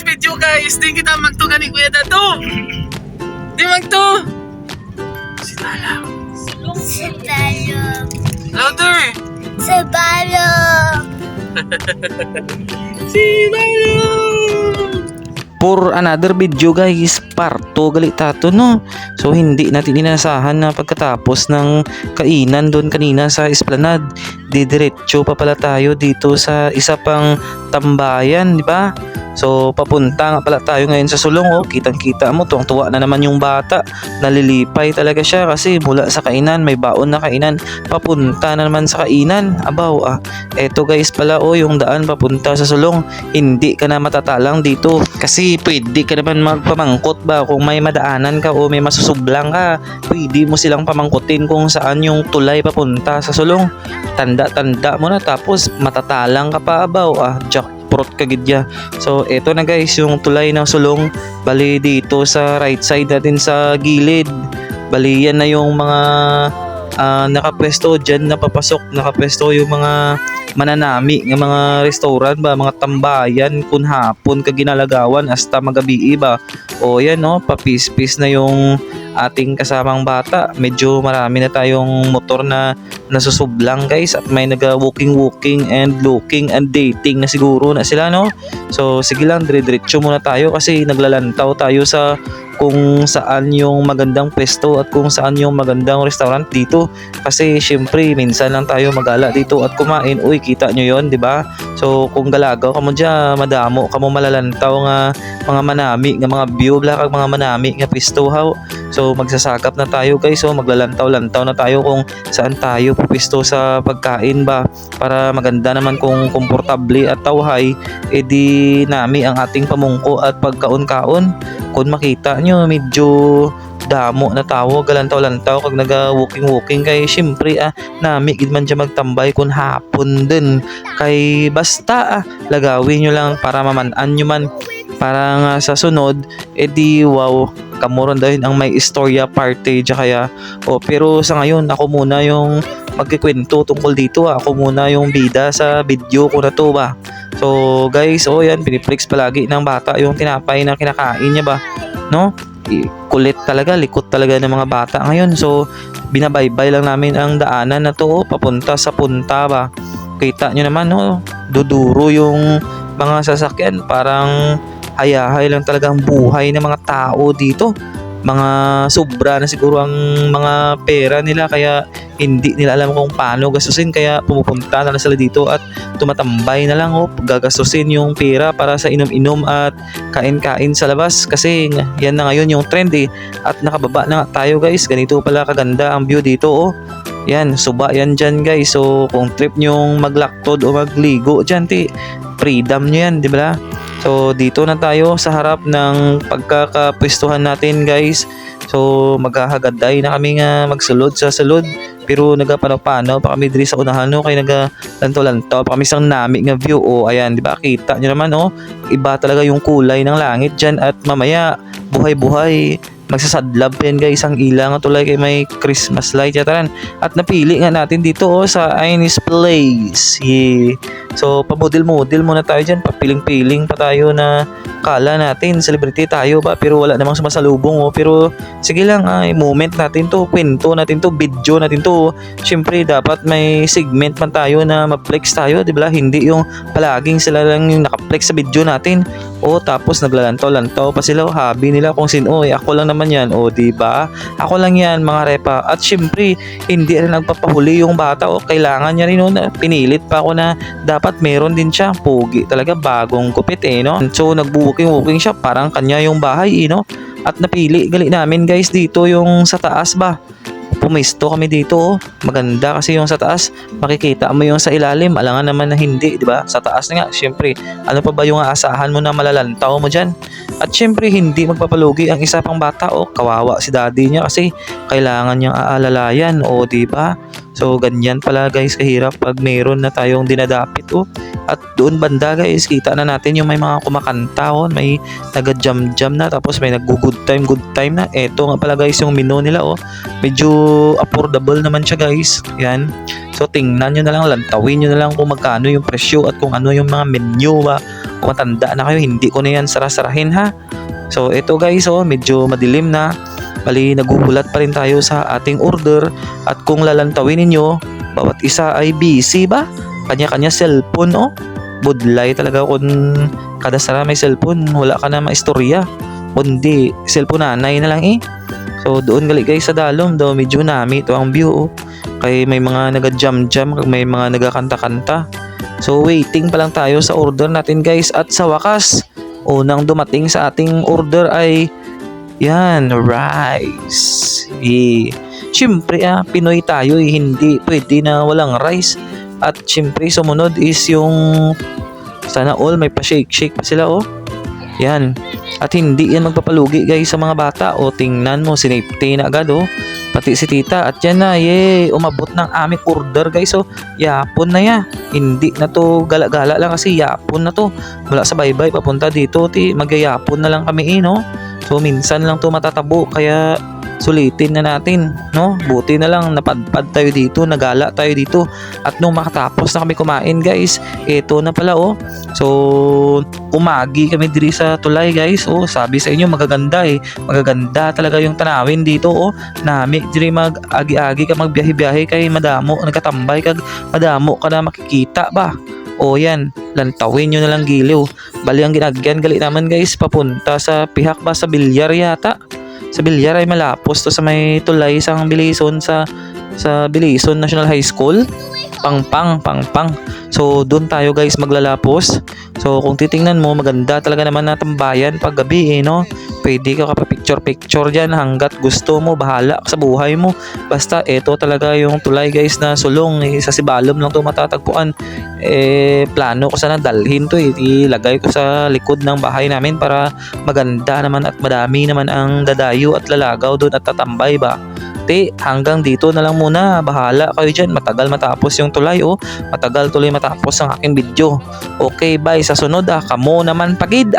guys, video guys. Di kita magtuga ni Kuya Dato. Di magto. Si Tala. Sa balong. Louder. Sa balong. Si Balong. For another video guys, parto galit tato no. So hindi natin inasahan na pagkatapos ng kainan doon kanina sa Esplanade, didiretso pa pala tayo dito sa isa pang tambayan, di ba? So papunta nga pala tayo ngayon sa Sulong. Oh, kitang-kita mo, tuwang-tuwa na naman yung bata. Nalilipay talaga siya kasi mula sa kainan, may baon na kainan, papunta na naman sa kainan. Abaw, eto guys pala yung daan papunta sa Sulong. Hindi ka na matatalang dito kasi pwede ka naman magpamangkot ba kung may madaanan ka o may masusublang ka. Pwede mo silang pamangkutin kung saan yung tulay papunta sa Sulong. Tanda-tanda mo na tapos matatalang ka pa. Abaw, jackpot kagidya. So eto na guys yung tulay ng Sulong. Bali dito sa right side natin sa gilid. Bali yan na yung mga nakapwesto dyan, napapasok, nakapwesto yung mga mananami ng mga restaurant ba, mga tambayan kun hapon ka ginalagawan hasta magabi ba. O yan papis-pis na yung ating kasamang bata. Medyo marami na tayong motor na nasusublang guys at may walking and looking and dating na siguro na sila So sige lang, dire-diretso muna tayo kasi naglalantaw tayo sa kung saan yung magandang pwesto at kung saan yung magandang restaurant dito kasi syempre minsan lang tayo magala dito at kumain. Uy, kita nyo yon, di ba? So kung galagaw ka mo dyan, madamo ka mo malalantaw nga mga manami nga mga view kag mga manami nga pwesto haw. So magsasakap na tayo guys. So maglalantaw-lantaw na tayo kung saan tayo pupisto sa pagkain ba para maganda naman kung komportable at tawhay edi nami ang ating pamungko at pagkaon-kaon. Kung makita nyo medyo damo na tao galantaw-lantaw kag naga-walking kay syempre nami gid man dyan magtambay kun hapon din kay basta lagawin nyo lang para maman-an nyo man para nga sa sunod edi wow kamuron dahil ang may istorya party dya kaya pero sa ngayon ako muna yung magkikwento tungkol dito. Ako muna yung bida sa video ko na to ba. So guys, yan piniplex palagi ng bata yung tinapay na kinakain niya ba, no? Kulit talaga, likot talaga ng mga bata ngayon. So binabaybay lang namin ang daanan na to papunta sa punta ba. Kita nyo naman duduro yung mga sasakyan, parang hayahay lang talagang buhay ng mga tao dito. Mga sobra na siguro ang mga pera nila kaya hindi nila alam kung paano gastusin kaya pumupunta na lang sila dito at tumatambay na lang gagastusin yung pera para sa inom-inom at kain-kain sa labas kasi yan na ngayon yung trend at nakababa na tayo guys. Ganito pala kaganda ang view dito yan, suba yan dyan guys. So kung trip nyong maglaktod o magligo dyan freedom nyo yan, di ba? So dito na tayo sa harap ng pagkakapwestuhan natin guys. So maghahagaday na kami nga magsulod sa salud pero nagapanaw-panaw pa kami diri sa unahan kay nagalanto-lanto pa kami sang nami nga view. Ayan, di ba? Kita nyo naman iba talaga yung kulay ng langit dyan at mamaya buhay-buhay magsasadlab yan guys ang ilang tulay kay may Christmas light yataran. At napili nga natin dito sa Ines Place. So pamodel-model muna tayo dyan, papiling-piling pa tayo na kala natin celebrity tayo ba pero wala namang sumasalubong pero sige lang moment natin to, kwento natin to, video natin to. Syempre dapat may segment man tayo na ma-flex tayo, di ba? Hindi yung palaging sila lang yung naka-flex sa video natin tapos naglalantaw-lantaw pa sila hobby nila kung sino ako lang naman yan di ba? Ako lang yan mga repa. At syempre hindi rin nagpapahuli yung bata kailangan niya rin pinilit pa ako na dapat meron din siya pogi talaga bagong kupit So nagbu-walking siya parang kanya yung bahay at napili gali namin guys dito yung sa taas ba. Pumisto kami dito maganda kasi yung sa taas makikita mo yung sa ilalim, alangan naman na hindi, di ba? Sa taas na nga syempre ano pa ba yung aasahan mo na malalantaw mo dyan. At syempre hindi magpapalugi ang isa pang bata kawawa si daddy niya kasi kailangan niyang aalalayan di ba? So ganyan pala guys kahirap pag mayroon na tayong dinadapit At doon banda guys kita na natin yung may mga kumakanta may naga-jam na tapos may nag-good time na. Eto nga pala guys yung menu nila medyo affordable naman siya guys. Yan. So tingnan nyo na lang, lantawin nyo na lang kung magkano yung presyo at kung ano yung mga menu ba. Kung matanda na kayo, hindi ko na yan sarasarahin ha. So ito guys, medyo madilim na. Bali nagugulat pa rin tayo sa ating order. At kung lalantawin ninyo, bawat isa ay busy ba? Kanya-kanya cellphone Budlay talaga kung kada sara may cellphone, wala ka na maistorya. Kundi cellphone nanay na lang So doon gali guys sa dalom daw medyo nami ito ang view Kay may mga naga-jam-jam, may mga nagakanta-kanta. So waiting pa lang tayo sa order natin guys. At sa wakas, unang dumating sa ating order ay yan, rice. Siyempre Pinoy tayo hindi pwede na walang rice. At siyempre sumunod is yung sana all may pa-shake pa sila Yan. At hindi yan magpapalugi guys sa mga bata tingnan mo, sinipte na agad Pati si tita at yan na, umabot ng aming order guys yapon na ya. Hindi na to gala-gala lang kasi yapon na to. Mula sa baybay papunta dito, magyayapon na lang kami So minsan lang to matatabo kaya sulitin na natin, Buti na lang napadpad tayo dito, nagala tayo dito. At nung makatapos na kami kumain guys, eto na pala So umagi kami diri sa tulay guys. Sabi sa inyo magaganda Magaganda talaga yung tanawin dito Nami diri mag-agi-agi ka magbiyahe-biyahe kay madamo nagkatambay kag madamo ka na makikita ba. Yan, lantawin nyo na lang giliw. Bali ang ginagyan gali naman guys, papunta sa pihak ba sa bilyar yata. Sa bilyar ay malapos to sa may tulay sang Bilison sa Bilison National High School. Pangpang. So doon tayo guys maglalapos. So kung titingnan mo, maganda talaga naman na tambayan pag gabi Pwede ka picture dyan hanggat gusto mo, bahala sa buhay mo. Basta eto talaga yung tulay guys na sulong sa Sibalom lang to matatagpuan. Plano ko sana dalhin to ilagay ko sa likod ng bahay namin para maganda naman at madami naman ang dadayo at lalagaw doon at tatambay ba. Hanggang dito na lang muna, bahala kayo dyan. Matagal matapos yung tulay matagal tuloy matapos ang aking video. Okay, bye, sa sunod kamo naman pagid